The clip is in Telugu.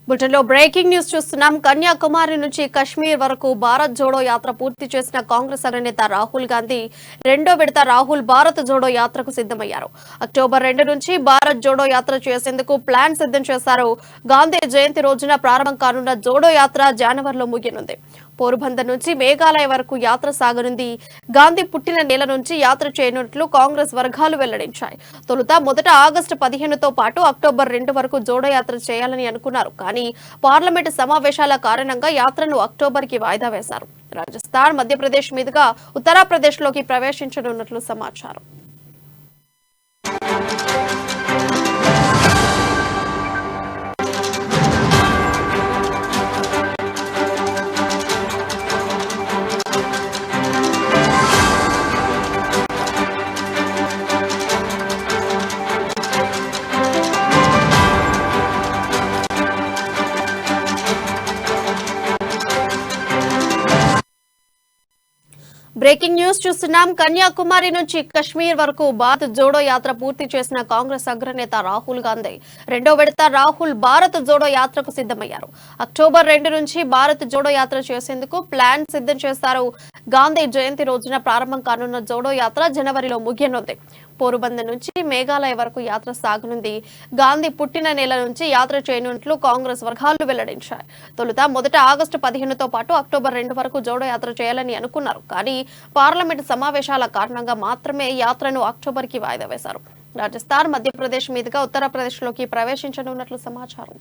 బులెటిన్లో బ్రేకింగ్ న్యూస్ చూస్తున్నాం. కన్యాకుమారి నుంచి కశ్మీర్ వరకు భారత్ జోడో యాత్ర పూర్తి చేసిన కాంగ్రెస్ అగ్రనేత రాహుల్ గాంధీ రెండో విడత రాహుల్ భారత్ జోడో యాత్రకు సిద్ధమయ్యారు. అక్టోబర్ 2 నుంచి భారత్ జోడో యాత్ర చేసేందుకు ప్లాన్ సిద్ధం చేశారు. గాంధీ జయంతి రోజున ప్రారంభం కానున్న జోడో యాత్ర జనవరిలో ముగియనుంది. పోరుబందర్ నుంచి మేఘాలయ వరకు యాత్ర సాగనుంది. గాంధీ పుట్టిన నెల నుంచి యాత్ర చేయనున్నట్లు కాంగ్రెస్ వర్గాలు వెల్లడించాయి. మొదట ఆగస్టు 15తో పాటు అక్టోబర్ 2 వరకు జోడో యాత్ర చేయాలని అనుకున్నారు. కానీ పార్లమెంటు సమావేశాల కారణంగా యాత్రను అక్టోబర్కి వాయిదా వేశారు. రాజస్థాన్, మధ్యప్రదేశ్ మీదుగా ఉత్తరప్రదేశ్లోకి ప్రవేశించనున్నట్లు సమాచారం. బ్రేకింగ్ న్యూస్ చూస్తున్నాం. కన్యాకుమారి నుంచి కశ్మీర్ వరకు భారత్ జోడో యాత్ర పూర్తి చేసిన కాంగ్రెస్ అగ్రనేత రాహుల్ గాంధీ రెండో విడత రాహుల్ భారత్ జోడో యాత్రకు సిద్ధమయ్యారు. అక్టోబర్ 2 నుంచి భారత్ జోడో యాత్ర చేసేందుకు ప్లాన్ సిద్ధం చేస్తారు. గాంధీ జయంతి రోజున ప్రారంభం కానున్న జోడో యాత్ర జనవరిలో ముగియనుంది. పోరుబందర్ నుంచి మేఘాలయ వరకు యాత్ర సాగనుంది. గాంధీ పుట్టిన నెల నుంచి యాత్ర చేయనున్నట్లు కాంగ్రెస్ వర్గాలు వెల్లడించాయి. మొదట ఆగస్టు 15తో పాటు అక్టోబర్ 2 వరకు జోడో యాత్ర చేయాలని అనుకున్నారు. కానీ పార్లమెంటు సమావేశాల కారణంగా మాత్రమే యాత్రను అక్టోబర్కి వాయిదా వేశారు. రాజస్థాన్, మధ్యప్రదేశ్ మీదుగా ఉత్తరప్రదేశ్లోకి ప్రవేశించనున్నట్లు సమాచారం.